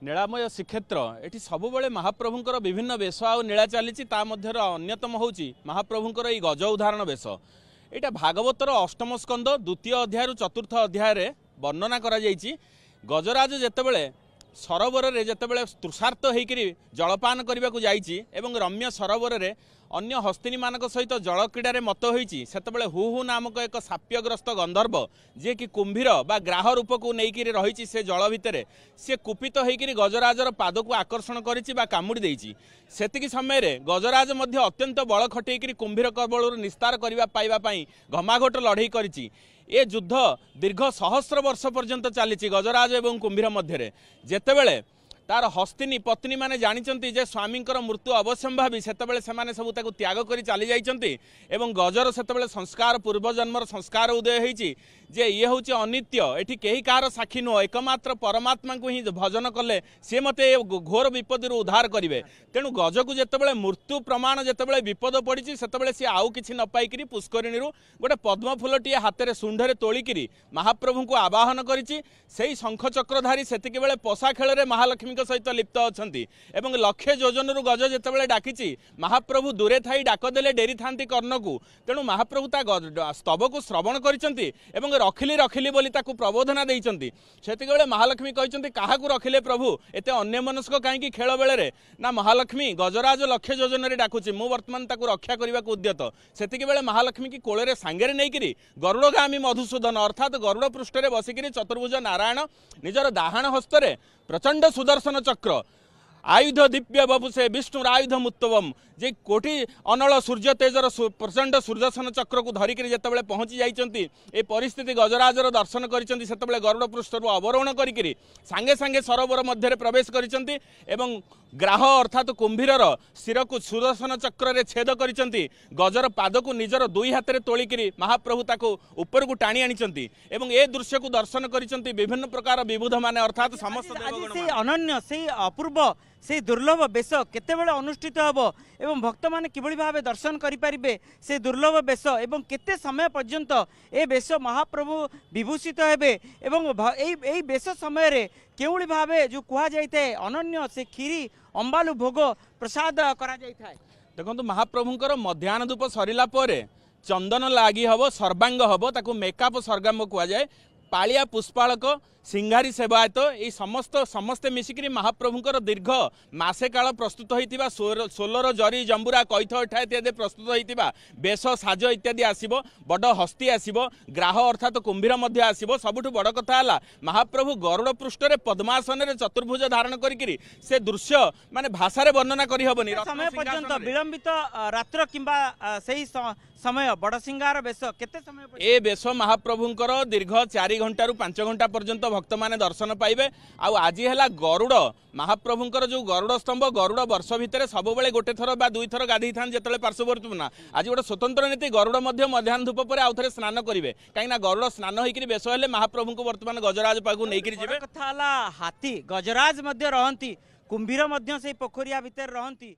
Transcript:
नीलामय श्रीक्षेत्र eighty सबुबले महाप्रभुंकर विभिन्न वेश आ नीला चली अन्यतम हूँ महाप्रभुंकर ये गज उदाहरण वेश यहाँ भागवतर अष्टम स्कंद द्वितीय अध्याय चतुर्थ अध्याय वर्णना करा गजराज जितेबले सरोवर में जितेबले तृषार्त होकर जलपान करने को जाइए रम्य सरोवर में अन्य हस्तिनी मानक सहित जल क्रीडार मत होती से हु नामक एक साप्यग्रस्त गंधर्व जी कि कुंभीर बा ग्राह रूप को लेकिन रही से जल भितर सी कुपित होकर गजराजर पाद को आकर्षण करुड़ी देती सेतिकी समय गजराज अत्यंत बल खटेक कुंभीर कबल निस्तार करने पाइबापी घमाघोट लड़ई करी ए युद्ध दीर्घ सहस्र वर्ष पर्यंत चली गजराज एवं कुंभीर मध्य जेतेबेले तार हस्तिनी पत्नी माने जानिचंती जे स्वामींकर मृत्यु अवश्यंभावी सेतेबेले सेमाने सब ताकू त्याग करी चली जाइचंती एवं गजर सेतेबेले संस्कार पूर्वजन्मर संस्कार उदय होईची जे ये होची अनित्य एठी केही कार साक्षी नुह एकमात्र परमात्मा को ही भजन कले सी मते घोर विपद उद्धार करेंगे तेणु गज को जितेबाला मृत्यु प्रमाण जितेबाला विपद पड़ी से सी आउ कि न पाई पुष्करिणी गोटे पद्म फूलटी हाथ में शुंढे तोलिकी महाप्रभु को आवाहन करी शंखचक्रधारी से पशा खेल महालक्ष्मी सहित लिप्त अच्छा लक्षे योजन गज जितेबाला डाकी महाप्रभु दूरे थी डाकदेले डेरी था कर्ण को तेणु महाप्रभु स्तव को श्रवण कर रखिली रखिली बोली ताकू प्रबोधना देइचंती सेतिके महालक्ष्मी कहते क्या रखिले प्रभु एते अन्य मनस्क कहीं खेल बेले ना महालक्ष्मी गजराज लक्ष्य योजन डाकुची मु वर्तमान ताकू रक्षा करने को उद्यत सेतिके मालक्ष्मी की कोଳରେ सांगरे नहीं गरुड़गामी मधुसूदन अर्थात गरुड़ पृष्ठ बसिक चतुर्भुज नारायण निजर दाहाण हस्तरे प्रचंड सुदर्शन चक्र आयुध दिव्य बपुसे विष्णु आयुध मुत्तवम जे कोटि अनल सूर्य तेजर प्रचंड सुदर्शन चक्र को धरिक जितेबाला पहुँची जाइए ए परिस्थिति गजराजर दर्शन करते गरुड़ पृष्ठ अवरोहण करी सांगे सांगे सरोवर मध्य प्रवेश कर ग्राह अर्थात कुंभीर शिर को सुदर्शन चक्र रे छेद कर गजर पाद को निजर दुई हाथ में तोलिक महाप्रभु ताको ऊपर को टाणी आनी ए दृश्य को दर्शन कर विभिन्न प्रकार विबुध माने अर्थात समस्त अनन्य से अपूर्व से दुर्लभ बेश केतेबेले अनुष्ठित हब एवं भक्त माने किभली भावे दर्शन करिपारिबे से दुर्लभ बेश एवं केते समय पर्यंत ए बेश महाप्रभु विभूषित हेबे एवं एई बेश समय रे केउली भावे जो कुहा जाइते अनन्य से खीरी अंबालु भोग प्रसाद करा जाइथाय देखंतु महाप्रभुंकर मध्याह्न धूप सरिला परे चंदन लागी हब सर्वांग हब ताकू मेकअप सरगाम कुआ जाए पालिया पुष्पाड़क सिंगारी सेवायत ये समस्ते मिसिक महाप्रभुंकर दीर्घ मासे काल प्रस्तुत होता सोलर जरी जंबुरा कैथ अठा इत्यादि प्रस्तुत होता बेश साज इत्यादि आसब बड़ हस्ती आसब ग्राह अर्थात कुंभीर आसब सबुठ बड़ कथा है महाप्रभु गरुड़ पृष्ठ पद्मासन चतुर्भुज धारण करी से दृश्य माने भाषा वर्णना करहबनी समय पर्यंत विलंबित रात्र किंबा सही समय बड़ सिंगार बेश केते समय ए बेश महाप्रभुंकर दीर्घ 4 घंटा 5 घंटा पर्यंत भक्त माने दर्शन पाइबे आज है गरुड़ महाप्रभुंकर जो गरुड़ स्तंभ गरुड़ वर्ष भितर सब बेले गोटे थर बा दुई थर गाधई था जो पार्श्ववर्ती ना आज गोटे स्वतंत्र नीति गरुड़ मध्याह्न धूप पर आउ थे स्नान करेंगे कहीं गरुड़ स्नान होकर बेश हेले महाप्रभु को वर्तमान गजराज पाक नहीं कथा हाथी गजराज रहती कुंभीर से पोखरिया भितर रहती।